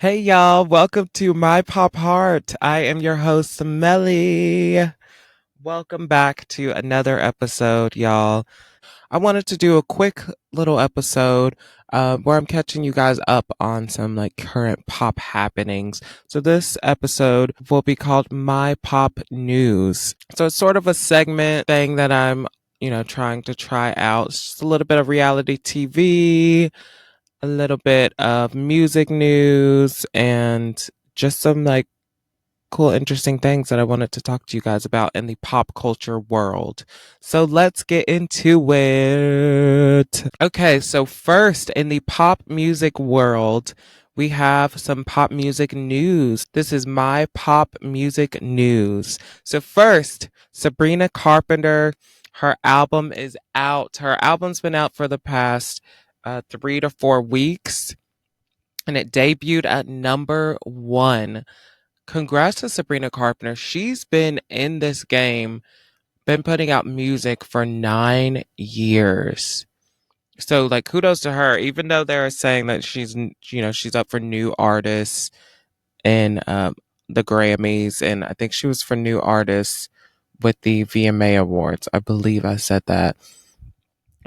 Hey y'all, welcome to My Pop Heart. I am your host, Melly. Welcome back to another episode, y'all. I wanted to do a quick little episode where I'm catching you guys up on some like current pop happenings. So this episode will be called My Pop News. So it's sort of a segment thing that I'm, trying to try out. It's just a little bit of reality TV, a little bit of music news, and just some like cool, interesting things that I wanted to talk to you guys about in the pop culture world. So let's get into it. Okay, so first in the pop music world, we have some pop music news. This is my pop music news. So first, Sabrina Carpenter, her album is out. Her album's been out for the past 3 to 4 weeks, and it debuted at number 1. Congrats to Sabrina Carpenter. She's been in this game, been putting out music for 9 years. So like kudos to her, even though they're saying that she's up for new artists in the Grammys, and I think she was for new artists with the VMA Awards. I believe I said that,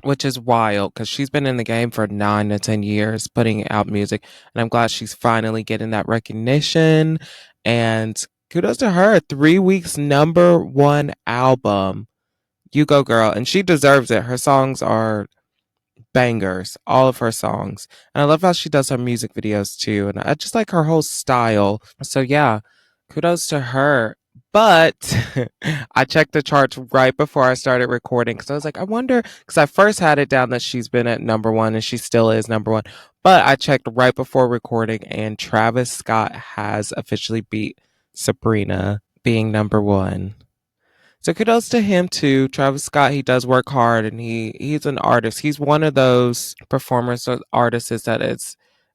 which is wild because she's been in the game for 9 to 10 years putting out music. And I'm glad she's finally getting that recognition. And kudos to her. 3 weeks number 1 album. You go, girl. And she deserves it. Her songs are bangers, all of her songs. And I love how she does her music videos too. And I just like her whole style. So yeah, kudos to her. But I checked the charts right before I started recording because I was like, I wonder, because I first had it down that she's been at number 1 and she still is number 1. But I checked right before recording and Travis Scott has officially beat Sabrina, being number 1. So kudos to him too. Travis Scott, he does work hard and he's an artist. He's one of those performers or artists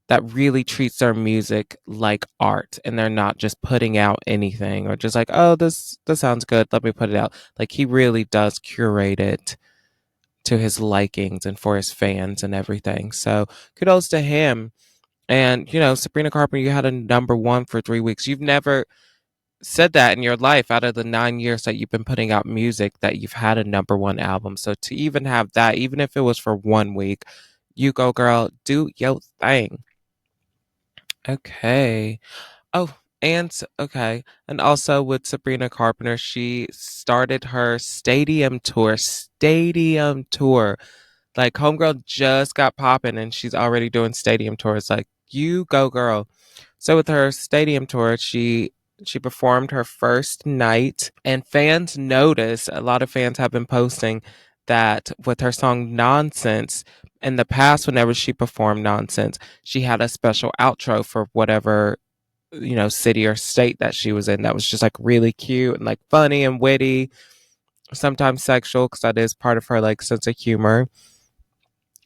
that really treats their music like art, and they're not just putting out anything or just like, oh, this sounds good, let me put it out. Like he really does curate it to his likings and for his fans and everything. So kudos to him. And Sabrina Carpenter, you had a number 1 for 3 weeks. You've never said that in your life out of the 9 years that you've been putting out music that you've had a number 1 album. So to even have that, even if it was for 1 week, you go, girl, do your thing. Okay. Oh, and okay. And also with Sabrina Carpenter, she started her stadium tour. Stadium tour. Like Homegirl just got popping and she's already doing stadium tours. Like, you go, girl. So with her stadium tour, she performed her first night, and fans noticed, a lot of fans have been posting that with her song Nonsense, in the past whenever she performed Nonsense, she had a special outro for whatever city or state that she was in that was just like really cute and like funny and witty, sometimes sexual because that is part of her like sense of humor.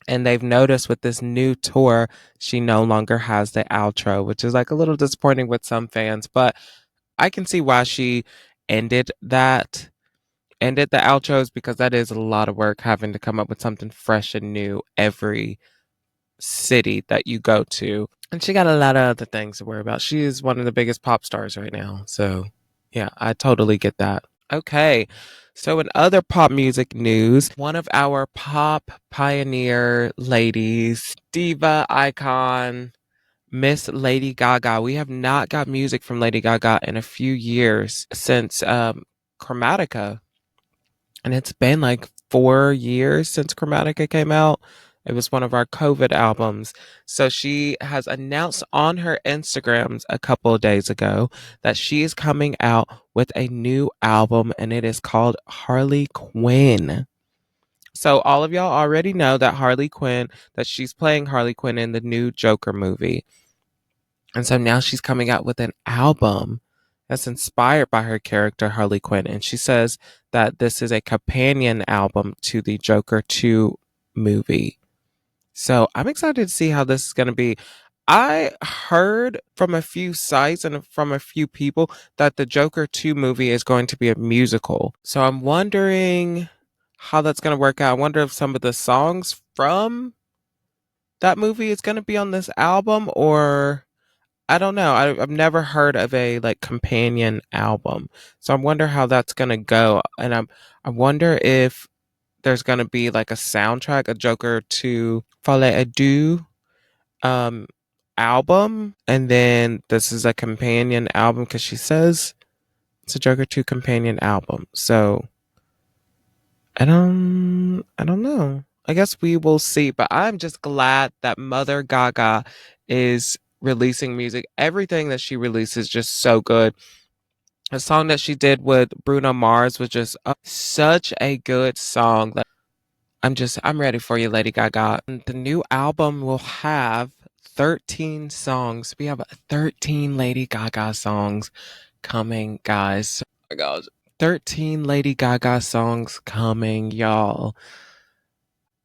And they've noticed with this new tour, she no longer has the outro, which is like a little disappointing with some fans, but I can see why she ended that ended the outros, because that is a lot of work having to come up with something fresh and new every city that you go to. And she got a lot of other things to worry about. She is one of the biggest pop stars right now. So, yeah, I totally get that. Okay. So, in other pop music news, one of our pop pioneer ladies, diva icon, Miss Lady Gaga. We have not got music from Lady Gaga in a few years since Chromatica. And it's been like 4 years since Chromatica came out. It was one of our COVID albums. So she has announced on her Instagrams a couple of days ago that she is coming out with a new album, and it is called Harley Quinn. So all of y'all already know that that she's playing Harley Quinn in the new Joker movie. And so now she's coming out with an album that's inspired by her character, Harley Quinn. And she says that this is a companion album to the Joker 2 movie. So I'm excited to see how this is going to be. I heard from a few sites and from a few people that the Joker 2 movie is going to be a musical. So I'm wondering how that's going to work out. I wonder if some of the songs from that movie is going to be on this album, or I don't know. I've never heard of a like companion album, so I wonder how that's gonna go. And I wonder if there's gonna be like a soundtrack, a Joker to Folie à Deux um album, and then this is a companion album because she says it's a Joker 2 companion album. So I don't know. I guess we will see, but I'm just glad that Mother Gaga is releasing music. Everything that she releases is just so good. A song that she did with Bruno Mars was just such a good song. Like, I'm ready for you, Lady Gaga. And the new album will have 13 songs. We have 13 Lady Gaga songs coming, guys. Oh my gosh. 13 Lady Gaga songs coming, y'all.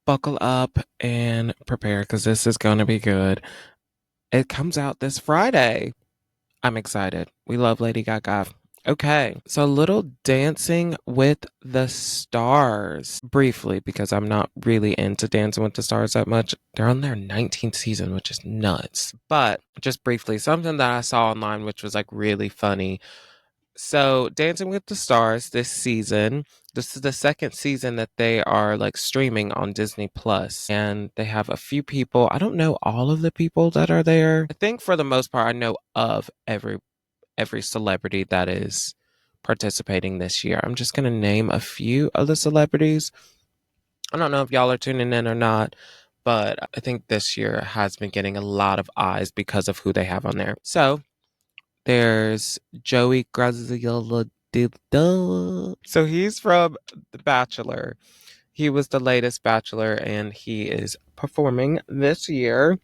Buckle up and prepare because this is going to be good. It comes out this Friday. I'm excited. We love Lady Gaga. Okay, so a little Dancing with the Stars. Briefly, because I'm not really into Dancing with the Stars that much. They're on their 19th season, which is nuts. But just briefly, something that I saw online, which was like really funny. So, Dancing with the Stars this season, this is the second season that they are like streaming on Disney Plus, and they have a few people. I don't know all of the people that are there. I think for the most part I know of every celebrity that is participating this year. I'm just going to name a few of the celebrities. I don't know if y'all are tuning in or not, but I think this year has been getting a lot of eyes because of who they have on there. So, there's Joey Graziola. So he's from The Bachelor. He was the latest Bachelor, and he is performing this year.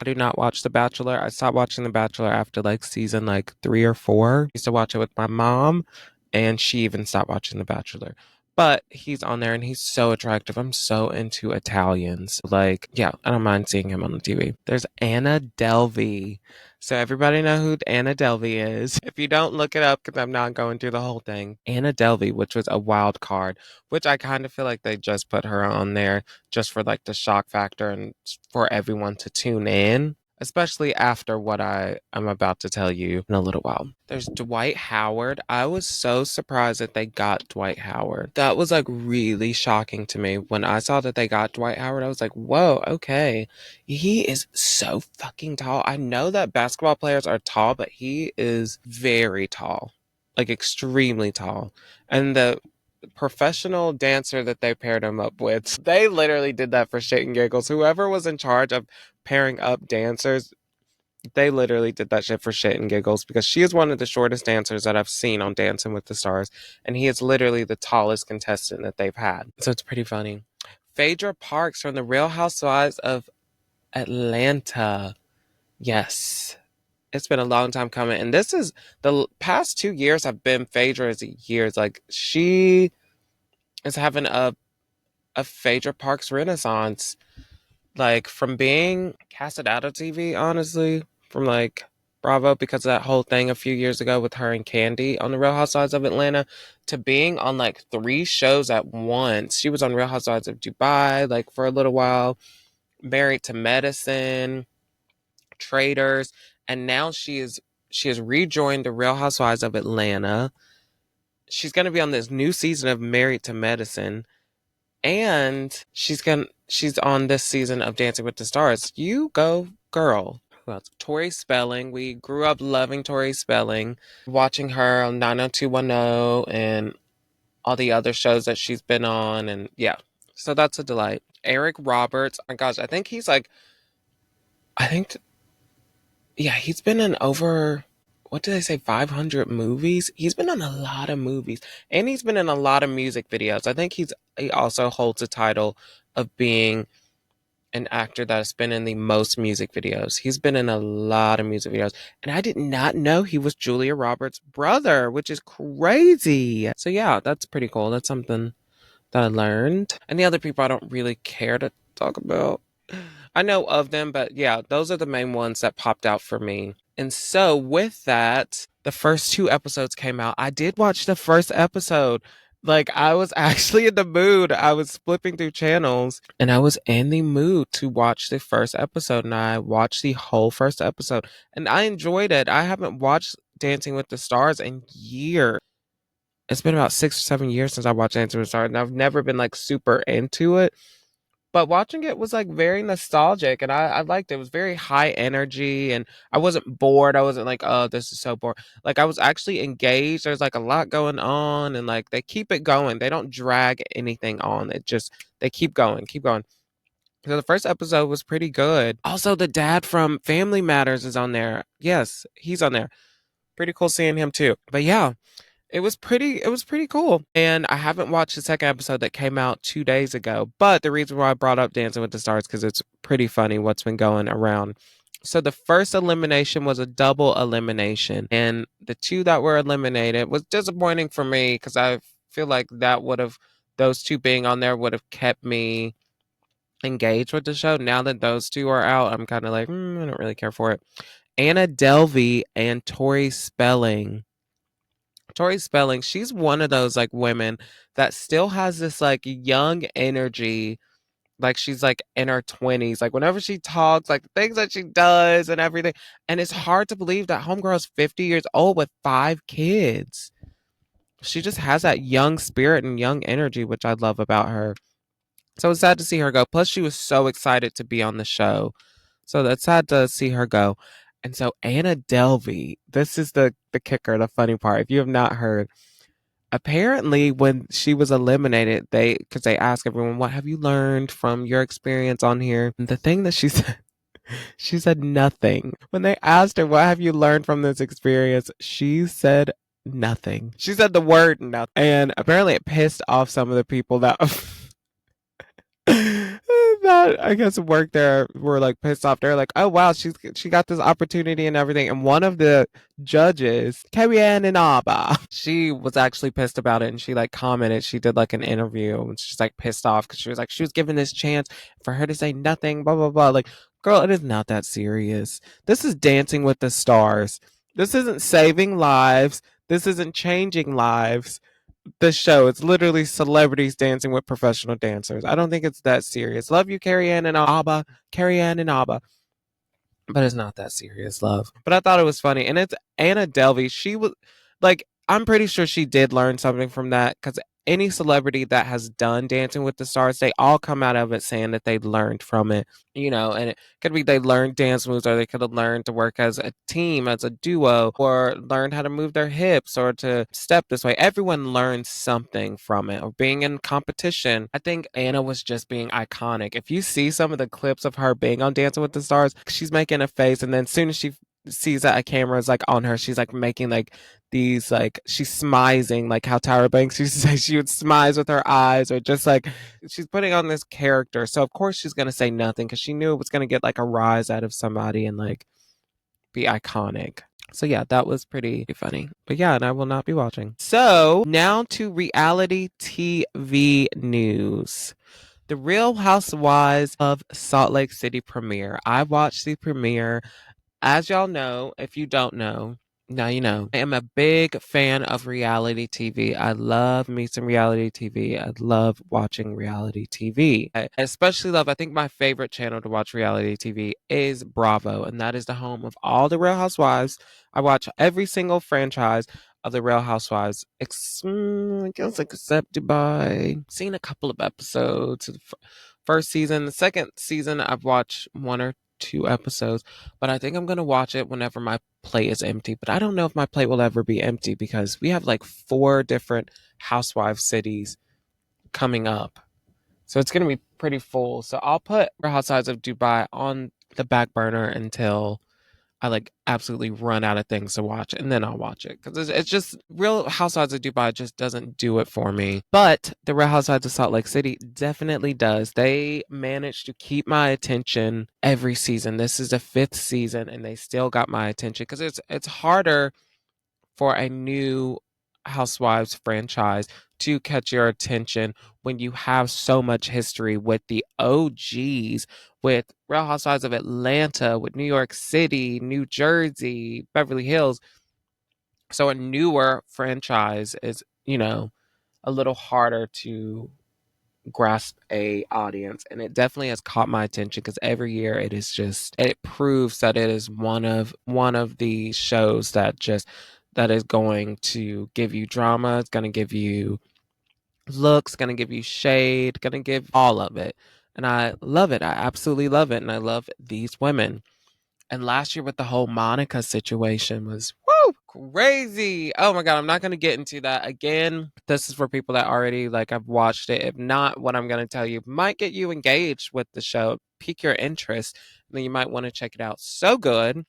I do not watch The Bachelor. I stopped watching The Bachelor after like season like 3 or 4. I used to watch it with my mom, and she even stopped watching The Bachelor. But he's on there and he's so attractive. I'm so into Italians. Like, yeah, I don't mind seeing him on the TV. There's Anna Delvey. So everybody know who Anna Delvey is. If you don't, look it up because I'm not going through the whole thing. Anna Delvey, which was a wild card, which I kind of feel like they just put her on there just for like the shock factor and for everyone to tune in, especially after what I am about to tell you in a little while. There's Dwight Howard. I was so surprised that they got Dwight Howard. That was like really shocking to me. When I saw that they got Dwight Howard, I was like, whoa, okay. He is so fucking tall. I know that basketball players are tall, but he is very tall, like extremely tall. And the professional dancer that they paired him up with, they literally did that for shit and giggles. Whoever was in charge of pairing up dancers, they literally did that shit for shit and giggles because she is one of the shortest dancers that I've seen on Dancing with the Stars, and he is literally the tallest contestant that they've had. So it's pretty funny. Phaedra Parks from The Real Housewives of Atlanta. Yes. It's been a long time coming. And this is the past 2 years have been Phaedra's years. Like, she is having a Phaedra Parks renaissance. Like, from being casted out of TV, honestly, from like Bravo because of that whole thing a few years ago with her and Candy on The Real Housewives of Atlanta, to being on like 3 shows at once. She was on Real Housewives of Dubai like for a little while, Married to Medicine, Traders, and now she has rejoined The Real Housewives of Atlanta. She's going to be on this new season of Married to Medicine, and she's on this season of Dancing with the Stars. You go, girl. Who else? Tori Spelling. We grew up loving Tori Spelling, watching her on 90210 and all the other shows that she's been on, and yeah. So that's a delight. Eric Roberts. Oh my gosh, I think yeah, he's been in over, what did I say, 500 movies? He's been in a lot of movies. And he's been in a lot of music videos. I think he also holds the title of being an actor that has been in the most music videos. He's been in a lot of music videos. And I did not know he was Julia Roberts' brother, which is crazy. So yeah, that's pretty cool. That's something that I learned. And the other people I don't really care to talk about. I know of them, but yeah, those are the main ones that popped out for me. And so with that, the first 2 episodes came out. I did watch the first episode. Like, I was actually in the mood. I was flipping through channels and I was in the mood to watch the first episode. And I watched the whole first episode and I enjoyed it. I haven't watched Dancing with the Stars in years. It's been about 6 or 7 years since I watched Dancing with the Stars, and I've never been like super into it. But watching it was like very nostalgic and I liked it. It was very high energy and I wasn't bored. I wasn't like, oh, this is so boring. Like I was actually engaged. There's like a lot going on and like they keep it going. They don't drag anything on. It just they keep going, keep going. So the first episode was pretty good. Also, the dad from Family Matters is on there. Yes, he's on there. Pretty cool seeing him too. But yeah, it was pretty cool. And I haven't watched the second episode that came out 2 days ago. But the reason why I brought up Dancing with the Stars because it's pretty funny what's been going around. So the first elimination was a double elimination, and the two that were eliminated was disappointing for me because I feel like that would have those two being on there would have kept me engaged with the show. Now that those two are out, I'm kind of like, I don't really care for it. Anna Delvey and Tori Spelling. Tori Spelling, she's one of those like women that still has this like young energy, like she's like in her 20s. Like whenever she talks, like the things that she does and everything. And it's hard to believe that homegirl's 50 years old with 5 kids. She just has that young spirit and young energy, which I love about her. So it's sad to see her go. Plus, she was so excited to be on the show. So that's sad to see her go. And so Anna Delvey, this is the kicker, the funny part. If you have not heard, apparently when she was eliminated, they asked everyone, what have you learned from your experience on here? And the thing that she said, she said nothing. When they asked her, what have you learned from this experience? She said nothing. She said the word nothing. And apparently it pissed off some of the people that that I guess worked there were like pissed off. They're like, oh wow, she got this opportunity and everything. And one of the judges, Kellyanne Inaba, she was actually pissed about it and she like commented. She did like an interview and she's like pissed off because she was like, she was given this chance for her to say nothing, blah blah blah. Like, girl, it is not that serious. This is Dancing with the Stars. This isn't saving lives. This isn't changing lives. The show. It's literally celebrities dancing with professional dancers. I don't think it's that serious. Love you, Carrie Ann and Abba, but it's not that serious, love. But I thought it was funny, and it's Anna Delvey. She was like, I'm pretty sure she did learn something from that because any celebrity that has done Dancing with the Stars, they all come out of it saying that they learned from it, and it could be they learned dance moves or they could have learned to work as a team, as a duo, or learned how to move their hips or to step this way. Everyone learns something from it or being in competition. I think Anna was just being iconic. If you see some of the clips of her being on Dancing with the Stars, she's making a face, and then as soon as she sees that a camera is like on her, she's like making like these like she's smizing like how Tyra Banks used to say she would smize with her eyes or just like she's putting on this character. So of course she's gonna say nothing because she knew it was gonna get like a rise out of somebody and like be iconic. So yeah, that was pretty funny. But yeah, and I will not be watching. So now to reality TV news. The Real Housewives of Salt Lake City premiere. I watched the premiere. As y'all know, if you don't know, now you know. I am a big fan of reality TV. I love me some reality TV. I love watching reality TV. I especially love, I think my favorite channel to watch reality TV is Bravo, and that is the home of all the Real Housewives. I watch every single franchise of the Real Housewives, I guess like except Dubai. Seen a couple of episodes of the first season. The second season, I've watched 1 or 2 episodes, but I think I'm gonna watch it whenever my plate is empty. But I don't know if my plate will ever be empty because we have like 4 different housewife cities coming up. So it's gonna be pretty full. So I'll put Real Housewives of Dubai on the back burner until I like absolutely run out of things to watch and then I'll watch it because it's just Real Housewives of Dubai just doesn't do it for me. But the Real Housewives of Salt Lake City definitely does. They managed to keep my attention every season. This is the 5th season and they still got my attention because it's harder for a new Housewives franchise to catch your attention when you have so much history with the OGs, with Real Housewives of Atlanta, with New York City, New Jersey, Beverly Hills. So a newer franchise is, a little harder to grasp a audience, and it definitely has caught my attention because every year it proves that it is one of the shows that is going to give you drama. It's going to give you looks, going to give you shade, going to give all of it. And I love it. I absolutely love it. And I love these women. And last year with the whole Monica situation was woo crazy. Oh my god, I'm not gonna get into that again. This is for people that already like I've watched it. If not, what I'm gonna tell you might get you engaged with the show, pique your interest, and then you might want to check it out. So good.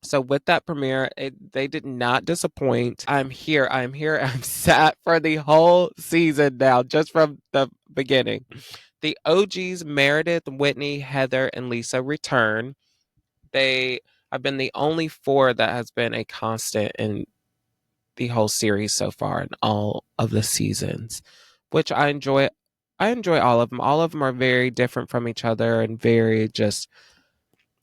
So with that premiere, they did not disappoint. I'm here. I'm here. I'm sat for the whole season now, just from the beginning. The OGs Meredith, Whitney, Heather, and Lisa return. They have been the only four that has been a constant in the whole series so far in all of the seasons, which I enjoy. I enjoy all of them. All of them are very different from each other and very just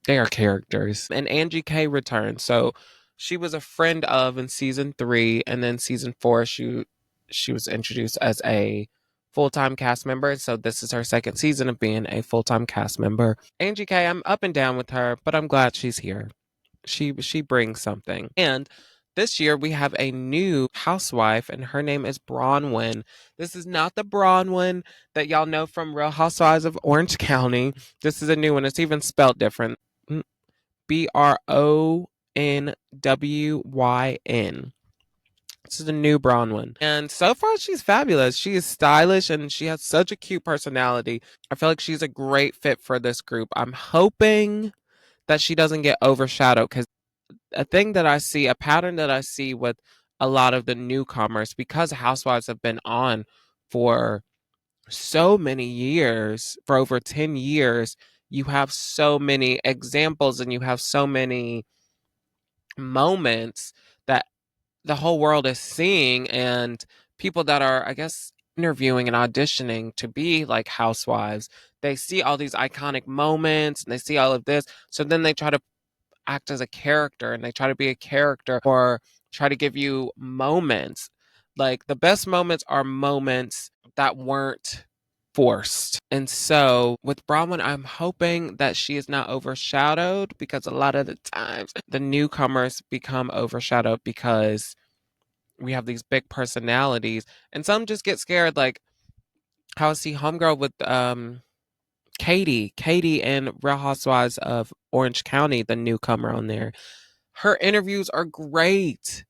they are characters. And Angie K returns. So she was a friend of in season 3, and then season 4 she was introduced as a full-time cast member. So this is her second season of being a full-time cast member. Angie K, I'm up and down with her, but I'm glad she's here. She brings something. And this year we have a new housewife, and her name is Bronwyn. This is not the Bronwyn that y'all know from Real Housewives of Orange County. This is a new one. It's even spelled different. Bronwyn. This is a new Bronwyn. And so far, she's fabulous. She is stylish and she has such a cute personality. I feel like she's a great fit for this group. I'm hoping that she doesn't get overshadowed because a pattern that I see with a lot of the newcomers, because Housewives have been on for so many years, for over 10 years, you have so many examples and you have so many moments that the whole world is seeing, and people that are, I guess, interviewing and auditioning to be like housewives, they see all these iconic moments and they see all of this. So then they try to act as a character and they try to be a character or try to give you moments. Like the best moments are moments that weren't forced. And so with Bronwyn, I'm hoping that she is not overshadowed because a lot of the times the newcomers become overshadowed because we have these big personalities and some just get scared. Like how I see Homegirl with Katie and Real Housewives of Orange County, the newcomer on there. Her interviews are great.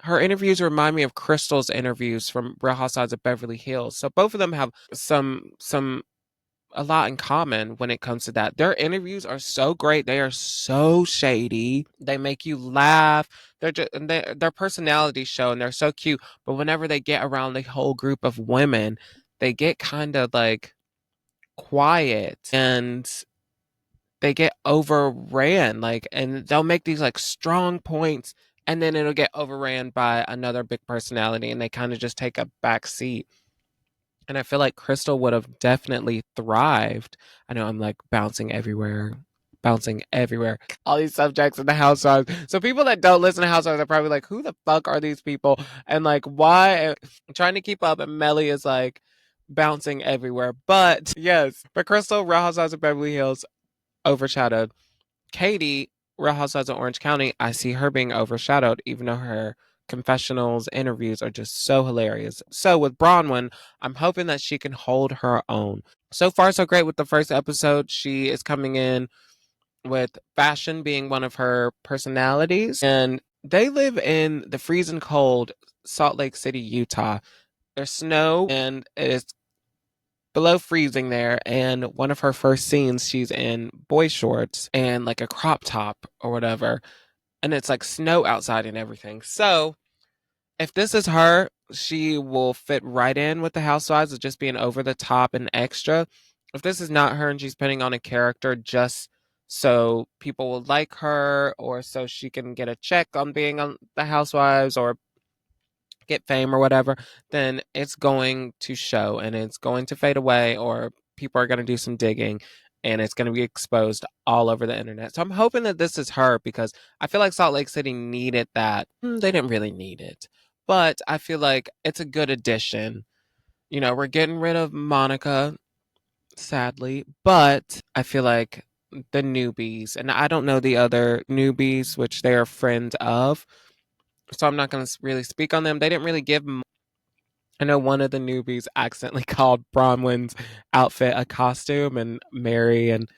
Her interviews remind me of Crystal's interviews from Real Housewives of Beverly Hills. So both of them have some a lot in common when it comes to that. Their interviews are so great. They are so shady. They make you laugh. They're just their personalities show and they're so cute. But whenever they get around the whole group of women, they get kind of like quiet and they get overran, like, and they'll make these like strong points and then it'll get overran by another big personality and they kind of just take a back seat. And I feel like Crystal would have definitely thrived. I know I'm like bouncing everywhere. All these subjects in the housewives. So people that don't listen to housewives are probably like, who the fuck are these people? And like, why? I'm trying to keep up, and Melly is like bouncing everywhere. But yes, but Crystal, Real Housewives of Beverly Hills, overshadowed. Katie, Real Housewives of Orange County, I see her being overshadowed, even though her confessionals, interviews are just so hilarious. So with Bronwyn, I'm hoping that she can hold her own. So far, so great with the first episode. She is coming in with fashion being one of her personalities, and they live in the freezing cold Salt Lake City, Utah. There's snow and it's below freezing there, and one of her first scenes she's in boy shorts and like a crop top or whatever, and it's like snow outside and everything. So if this is her, she will fit right in with the housewives of just being over the top and extra. If this is not her and she's putting on a character just so people will like her or so she can get a check on being on the housewives or get fame or whatever, then it's going to show and it's going to fade away, or people are going to do some digging and it's going to be exposed all over the internet. So I'm hoping that this is her because I feel like Salt Lake City needed that. They didn't really need it, but I feel like it's a good addition. You know, we're getting rid of Monica, sadly, but I feel like the newbies, and I don't know the other newbies, which they are friends of, so I'm not going to really speak on them. They didn't really give. I know one of the newbies accidentally called Bronwyn's outfit a costume, and Mary and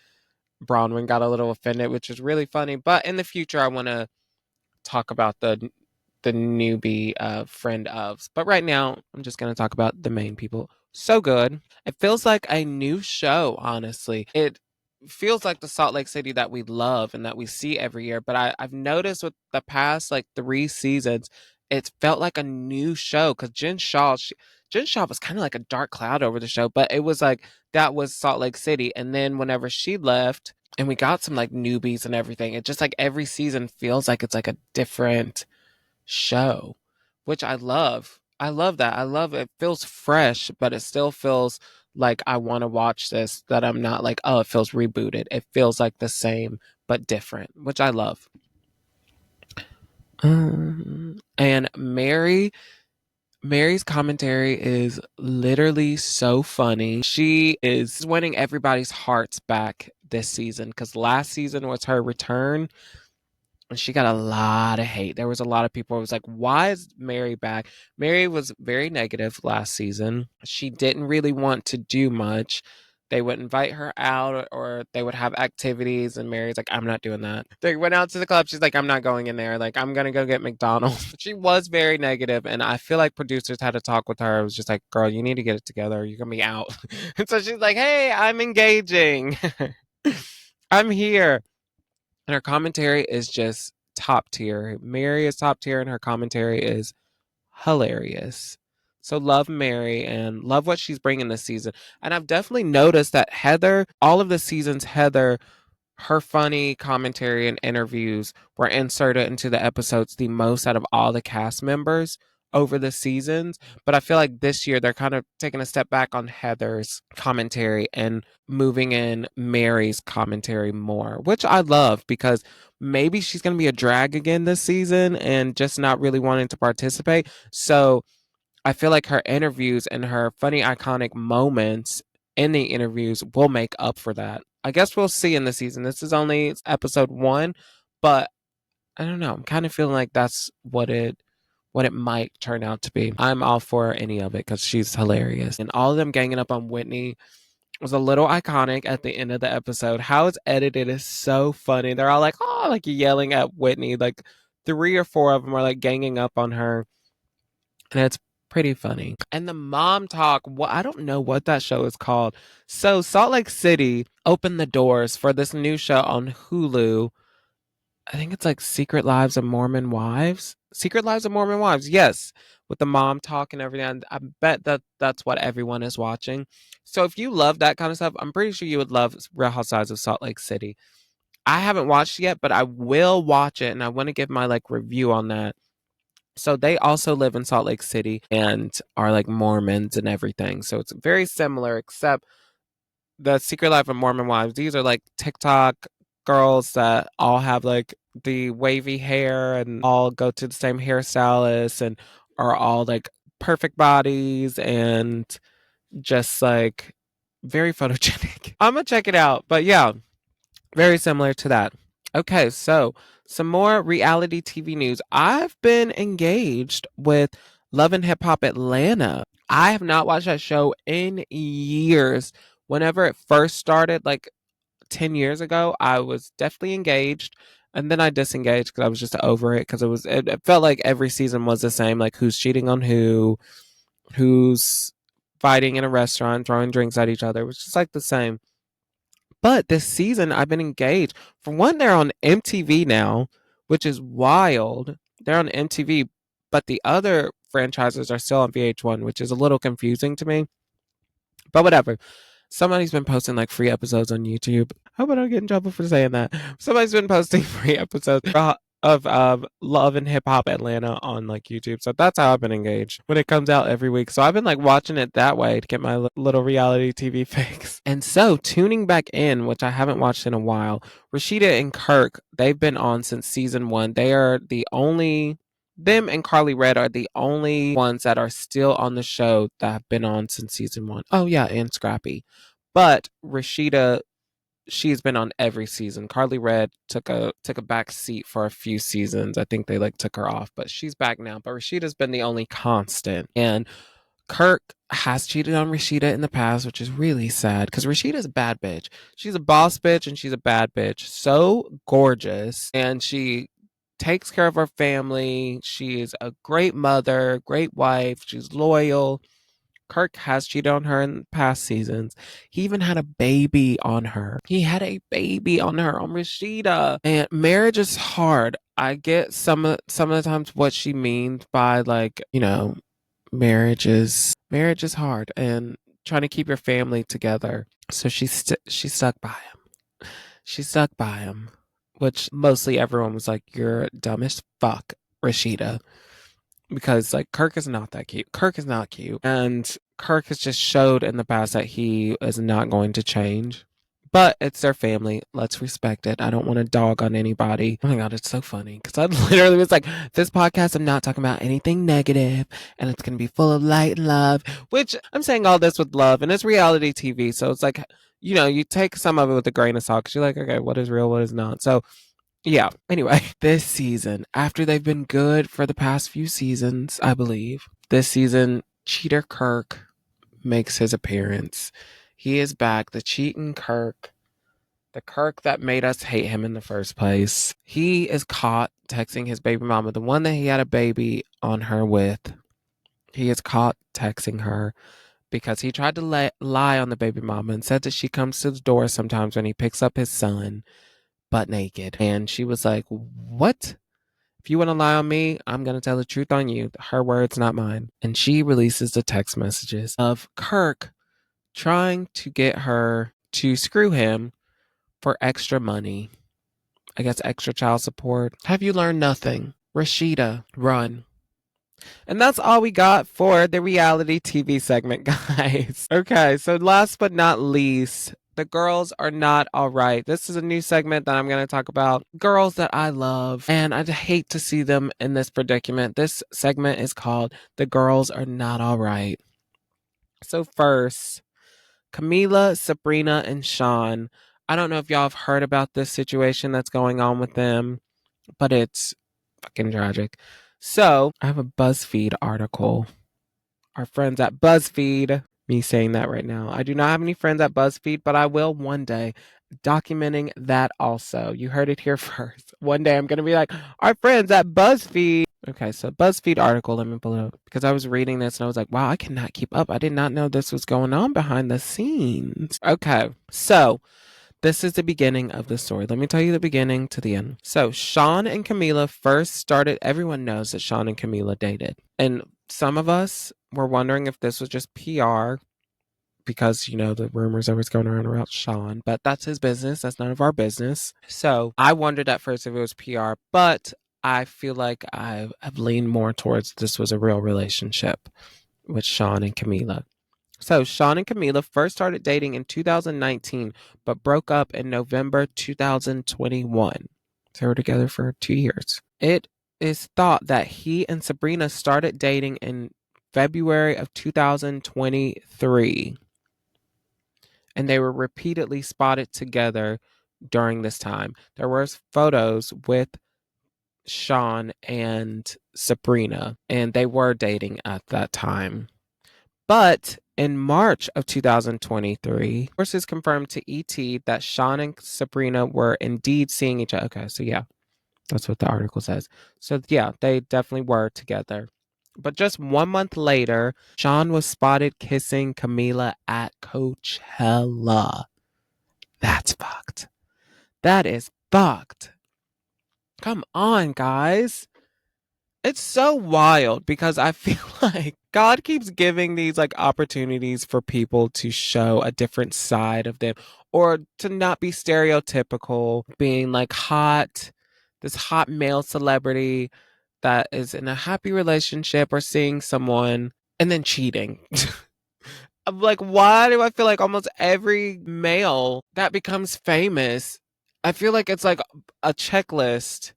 Bronwyn got a little offended, which is really funny. But in the future, I want to talk about the newbie friend ofs. But right now, I'm just going to talk about the main people. So good. It feels like a new show, honestly. It feels like the Salt Lake City that we love and that we see every year. But I've noticed with the past like 3 seasons, it felt like a new show because Jen Shaw was kind of like a dark cloud over the show, but it was like that was Salt Lake City. And then whenever she left, and we got some like newbies and everything, it just like every season feels like it's like a different show, which I love. I love that. I love it. It feels fresh, but it still feels like I want to watch this, that I'm not like, oh, it feels rebooted. It feels like the same, but different, which I love. And Mary's commentary is literally so funny. She is winning everybody's hearts back this season because last season was her return. She got a lot of hate. There was a lot of people who was like, why is Mary back? Mary was very negative last season. She didn't really want to do much. They would invite her out or they would have activities and Mary's like, I'm not doing that. They went out to the club. She's like, I'm not going in there. Like, I'm gonna go get McDonald's. She was very negative, and I feel like producers had to talk with her. It was just like, girl, you need to get it together. You're gonna be out. And so she's like, hey, I'm engaging. I'm here. And her commentary is just top tier. Mary is top tier, and her commentary is hilarious. So love Mary and love what she's bringing this season. And I've definitely noticed that Heather, all of the seasons, Heather, her funny commentary and interviews were inserted into the episodes the most out of all the cast members over the seasons. But I feel like this year they're kind of taking a step back on Heather's commentary and moving in Mary's commentary more, which I love because maybe she's going to be a drag again this season and just not really wanting to participate. So I feel like her interviews and her funny, iconic moments in the interviews will make up for that. I guess we'll see in the season. This is only episode 1, but I don't know. I'm kind of feeling like that's what it might turn out to be. I'm all for any of it because she's hilarious. And all of them ganging up on Whitney was a little iconic at the end of the episode. How it's edited is so funny. They're all like, oh, like yelling at Whitney. Like 3 or 4 of them are like ganging up on her. And it's pretty funny. And the mom talk, well, I don't know what that show is called. So Salt Lake City opened the doors for this new show on Hulu. I think it's like Secret Lives of Mormon Wives. Secret Lives of Mormon Wives, yes, with the mom talk and everything. I bet that that's what everyone is watching. So if you love that kind of stuff, I'm pretty sure you would love Real Housewives of Salt Lake City. I haven't watched it yet, but I will watch it, and I want to give my like review on that. So they also live in Salt Lake City and are like Mormons and everything. So it's very similar, except the Secret Life of Mormon Wives. These are like TikTok girls that all have like the wavy hair and all go to the same hairstylist and are all like perfect bodies and just like very photogenic. I'm gonna check it out. But yeah, very similar to that. Okay, so some more reality TV news. I've been engaged with Love and Hip Hop Atlanta. I have not watched that show in years. Whenever it first started, like 10 years ago, I was definitely engaged. And then I disengaged because I was just over it because it felt like every season was the same. Like who's cheating on who's fighting in a restaurant, throwing drinks at each other. It was just like the same. But this season, I've been engaged. For one, they're on MTV now, which is wild. They're on MTV, but the other franchises are still on VH1, which is a little confusing to me. But whatever. Somebody's been posting like free episodes on YouTube. I hope I don't get in trouble for saying that. Somebody's been posting free episodes of Love and Hip Hop Atlanta on like YouTube. So that's how I've been engaged when it comes out every week. So I've been like watching it that way to get my little reality TV fix. And so tuning back in, which I haven't watched in a while, Rashida and Kirk, they've been on since season 1. They are the only them and Carly Red are the only ones that are still on the show that have been on since season 1. Oh yeah, and Scrappy. But Rashida, she's been on every season. Carly Red took a back seat for a few seasons. I think they like took her off, but she's back now. But Rashida's been the only constant. And Kirk has cheated on Rashida in the past, which is really sad because Rashida's a bad bitch. She's a boss bitch and she's a bad bitch. So gorgeous. And she takes care of her family. She is a great mother, great wife. She's loyal. Kirk has cheated on her in past seasons. He even had a baby on her. He had a baby on her, on Rashida. And marriage is hard. I get some of the times what she means by, like, marriage is hard and trying to keep your family together. So she stuck by him. She stuck by him, which mostly everyone was like, "You're dumb as fuck, Rashida." Because like Kirk is not that cute. Kirk is not cute. And Kirk has just showed in the past that he is not going to change. But it's their family. Let's respect it. I don't want to dog on anybody. Oh my God, it's so funny. Because I literally was like, this podcast, I'm not talking about anything negative, and it's going to be full of light and love, which I'm saying all this with love, and it's reality TV. So it's like, you take some of it with a grain of salt because you're like, okay, what is real, what is not. So yeah. Anyway, this season, after they've been good for the past few seasons, I believe, this season, Cheater Kirk makes his appearance. He is back, the cheating Kirk, the Kirk that made us hate him in the first place. He is caught texting his baby mama, the one that he had a baby on her with. He is caught texting her because he tried to lie on the baby mama and said that she comes to the door sometimes when he picks up his son butt naked. And she was like, "What? If you want to lie on me, I'm going to tell the truth on you. Her words, not mine." And she releases the text messages of Kirk trying to get her to screw him for extra money. I guess extra child support. Have you learned nothing? Rashida, run. And that's all we got for the reality TV segment, guys. Okay, so last but not least, the girls are not all right. This is a new segment that I'm going to talk about. Girls that I love, and I'd hate to see them in this predicament. This segment is called The Girls Are Not All Right. So first, Camila, Sabrina, and Sean. I don't know if y'all have heard about this situation that's going on with them, but it's fucking tragic. So I have a BuzzFeed article. Our friends at BuzzFeed, me saying that right now. I do not have any friends at BuzzFeed, but I will one day, documenting that also. You heard it here first. One day I'm going to be like, our friends at BuzzFeed. Okay, so BuzzFeed article, let me pull it up. Because I was reading this and I was like, wow, I cannot keep up. I did not know this was going on behind the scenes. Okay, so this is the beginning of the story. Let me tell you the beginning to the end. So Sean and Camila first started, everyone knows that Sean and Camila dated. And some of us were wondering if this was just PR because, the rumors always going around about Sean, but that's his business. That's none of our business. So I wondered at first if it was PR, but I feel like I've leaned more towards this was a real relationship with Sean and Camila. So Sean and Camila first started dating in 2019, but broke up in November 2021. They were together for 2 years. It is thought that he and Sabrina started dating in February of 2023. And they were repeatedly spotted together during this time. There were photos with Sean and Sabrina, and they were dating at that time. But in March of 2023, sources confirmed to ET that Sean and Sabrina were indeed seeing each other. Okay, so yeah, that's what the article says. So yeah, they definitely were together. But just 1 month later, Sean was spotted kissing Camila at Coachella. That's fucked. That is fucked. Come on, guys. It's so wild because I feel like God keeps giving these like opportunities for people to show a different side of them or to not be stereotypical, being like this hot male celebrity that is in a happy relationship or seeing someone and then cheating. I'm like, why do I feel like almost every male that becomes famous, I feel like it's like a checklist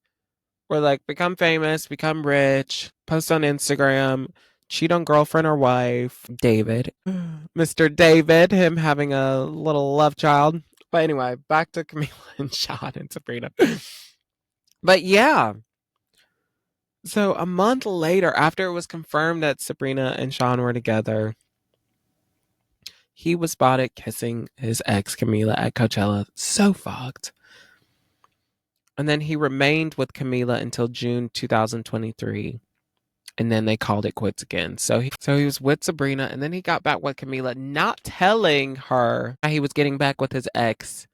Where like become famous, become rich, post on Instagram, cheat on girlfriend or wife. David. Mr. David, him having a little love child. But anyway, back to Camila and Sean and Sabrina. But yeah. So a month later, after it was confirmed that Sabrina and Sean were together, he was spotted kissing his ex Camila at Coachella. So fucked. And then he remained with Camila until June 2023. And then they called it quits again. So he was with Sabrina, and then he got back with Camila, not telling her he was getting back with his ex.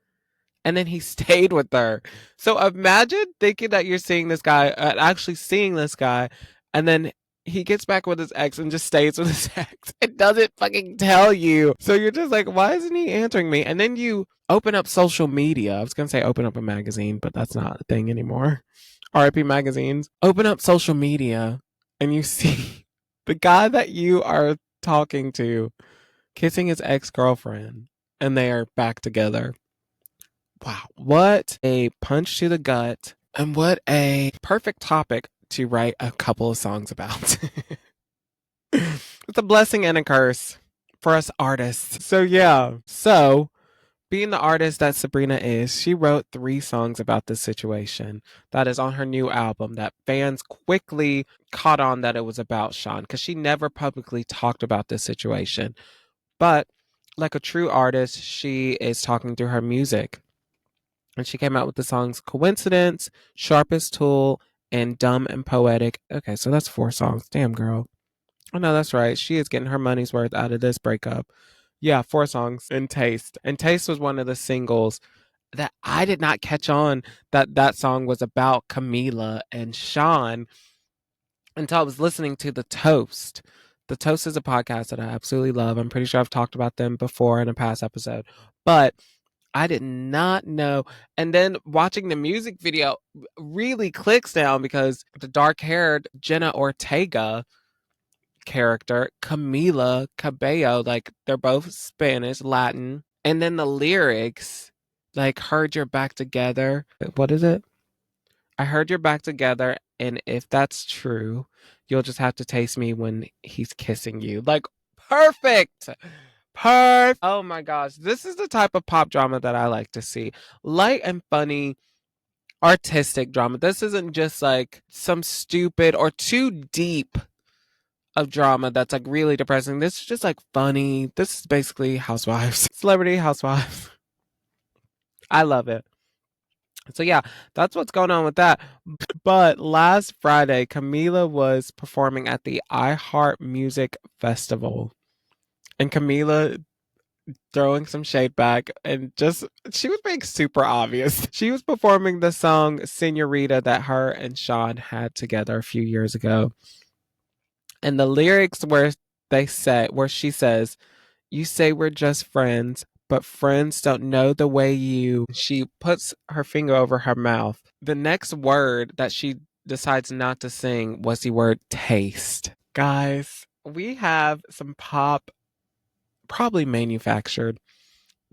And then he stayed with her. So imagine thinking that you're seeing this guy, actually seeing this guy, and then he gets back with his ex and just stays with his ex. It doesn't fucking tell you. So you're just like, why isn't he answering me? And then you open up social media. I was going to say open up a magazine, but that's not a thing anymore. RIP magazines. Open up social media and you see the guy that you are talking to kissing his ex-girlfriend, and they are back together. Wow, what a punch to the gut, and what a perfect topic to write a couple of songs about. It's a blessing and a curse for us artists. So yeah, being the artist that Sabrina is, she wrote 3 songs about this situation that is on her new album that fans quickly caught on that it was about Sean, because she never publicly talked about this situation. But like a true artist, she is talking through her music. And she came out with the songs Coincidence, Sharpest Tool, and Dumb and Poetic. Okay, so that's 4 songs. Damn, girl. Oh, no, that's right. She is getting her money's worth out of this breakup. Yeah, 4 songs. And Taste. And Taste was one of the singles that I did not catch on that song was about Camila and Sean until I was listening to The Toast. The Toast is a podcast that I absolutely love. I'm pretty sure I've talked about them before in a past episode. But I did not know. And then watching the music video really clicks down, because the dark haired Jenna Ortega character, Camila Cabello, like they're both Spanish, Latin. And then the lyrics, like, heard you're back together. What is it? I heard you're back together. And if that's true, you'll just have to taste me when he's kissing you. Like, perfect. Perfect. Oh my gosh. This is the type of pop drama that I like to see. Light and funny, artistic drama. This isn't just like some stupid or too deep of drama that's like really depressing. This is just like funny. This is basically Housewives. Celebrity Housewives. I love it. So yeah, that's what's going on with that. But last Friday, Camila was performing at the iHeart Music Festival. And Camila throwing some shade back, and just she was being super obvious. She was performing the song Senorita that her and Sean had together a few years ago. And the lyrics where she says, "You say we're just friends, but friends don't know the way you." She puts her finger over her mouth. The next word that she decides not to sing was the word taste. Guys, we have some pop, probably manufactured,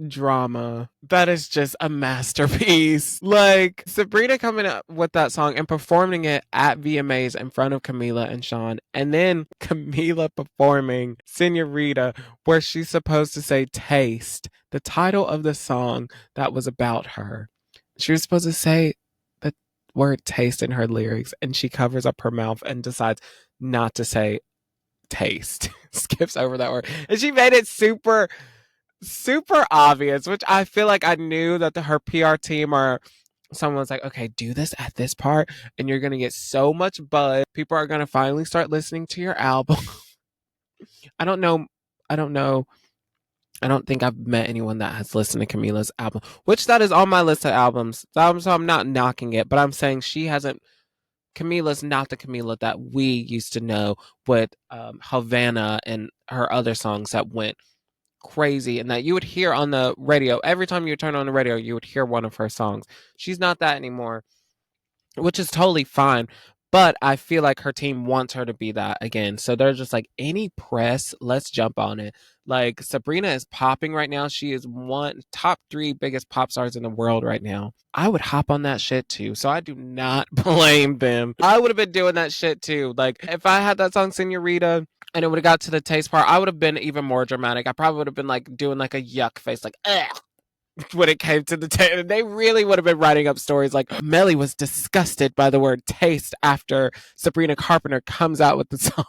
drama that is just a masterpiece. Like Sabrina coming up with that song and performing it at VMAs in front of Camila and Sean, and then Camila performing Senorita, where she's supposed to say taste, the title of the song that was about her. She was supposed to say the word taste in her lyrics, and she covers up her mouth and decides not to say taste. Skips over that word. And she made it super obvious, which I feel like I knew that her PR team or someone's like, okay, do this at this part and you're going to get so much buzz. People are going to finally start listening to your album. I don't know. I don't think I've met anyone that has listened to Camila's album, which that is on my list of albums. So I'm not knocking it, but I'm saying Camila's not the Camila that we used to know with Havana and her other songs that went crazy and that you would hear on the radio. Every time you turn on the radio, you would hear one of her songs. She's not that anymore, which is totally fine. But I feel like her team wants her to be that again. So they're just like, any press, let's jump on it. Like Sabrina is popping right now. She is one top 3 biggest pop stars in the world right now. I would hop on that shit too. So I do not blame them. I would have been doing that shit too. Like if I had that song Senorita and it would have got to the taste part, I would have been even more dramatic. I probably would have been like doing like a yuck face, like, ugh, when it came to the taste. They really would have been writing up stories like Melly was disgusted by the word taste after Sabrina Carpenter comes out with the song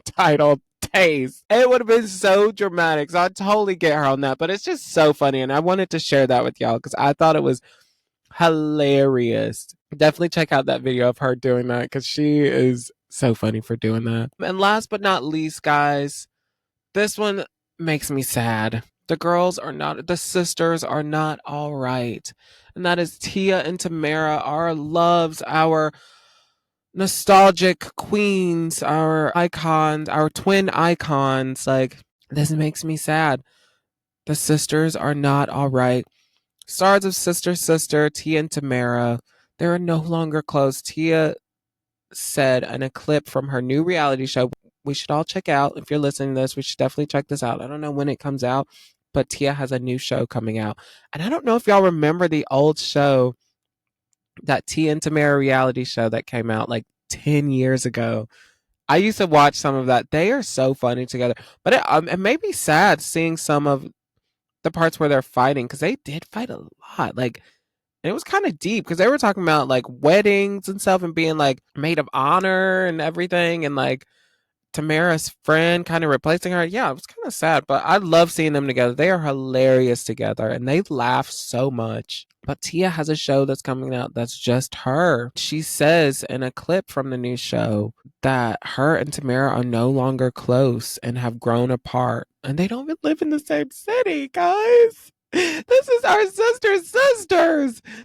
titled Taste. It would have been so dramatic. So I totally get her on that. But it's just so funny. And I wanted to share that with y'all because I thought it was hilarious. Definitely check out that video of her doing that because she is so funny for doing that. And last but not least, guys, this one makes me sad. The sisters are not all right. And that is Tia and Tamara, our loves, our nostalgic queens, our icons, our twin icons. Like, this makes me sad. The sisters are not all right. Stars of Sister, Tia and Tamara, they are no longer close. Tia said in a clip from her new reality show, we should all check out. If you're listening to this, we should definitely check this out. I don't know when it comes out, but Tia has a new show coming out. And I don't know if y'all remember the old show, that Tia and Tamara reality show that came out like 10 years ago. I used to watch some of that. They are so funny together. But it made me sad seeing some of the parts where they're fighting because they did fight a lot. Like, and it was kind of deep because they were talking about like weddings and stuff and being like maid of honor and everything. And like Tamara's friend kind of replacing her. Yeah, it was kind of sad, but I love seeing them together. They are hilarious together and they laugh so much. But Tia has a show that's coming out that's just her. She says in a clip from the new show that her and Tamara are no longer close and have grown apart. And they don't even live in the same city, guys. This is our sisters.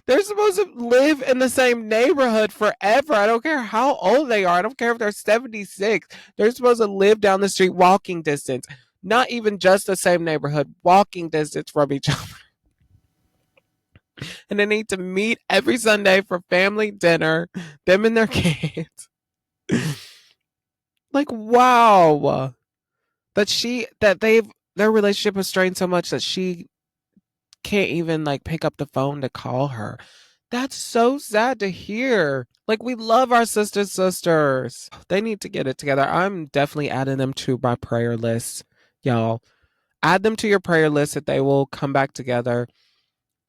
They're supposed to live in the same neighborhood forever. I don't care how old they are. I don't care if they're 76. They're supposed to live down the street walking distance. Not even just the same neighborhood, walking distance from each other. And they need to meet every Sunday for family dinner, them and their kids. Like, wow. Their relationship has strained so much that she can't even like pick up the phone to call her. That's so sad to hear. Like, we love our sisters. They need to get it together. I'm definitely adding them to my prayer list, y'all. Add them to your prayer list that they will come back together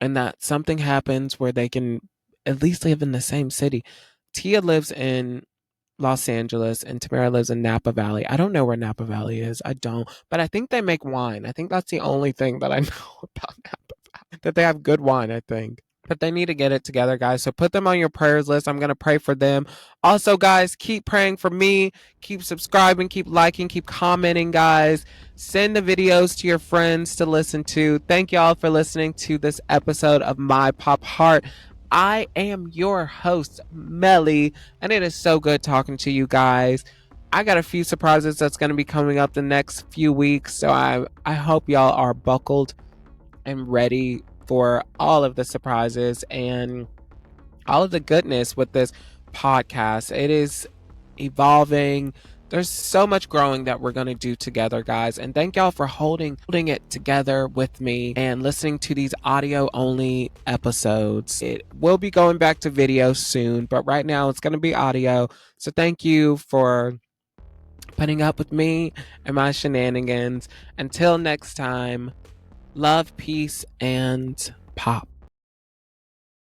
and that something happens where they can at least live in the same city. Tia lives in Los Angeles and Tamara lives in Napa Valley. I don't know where Napa Valley is. I don't. But I think they make wine. I think that's the only thing that I know about Napa Valley. That they have good wine, I think. But they need to get it together, guys. So put them on your prayers list. I'm going to pray for them. Also, guys, keep praying for me. Keep subscribing, keep liking, keep commenting, guys. Send the videos to your friends to listen to. Thank y'all for listening to this episode of My Pop Heart. I am your host, Melly, and it is so good talking to you guys. I got a few surprises that's going to be coming up the next few weeks, so I hope y'all are buckled and ready for all of the surprises and all of the goodness with this podcast. It is evolving. There's so much growing that we're going to do together, guys. And thank y'all for holding it together with me and listening to these audio only episodes. It will be going back to video soon, but right now it's going to be audio. So thank you for putting up with me and my shenanigans. Until next time, love, peace, and pop.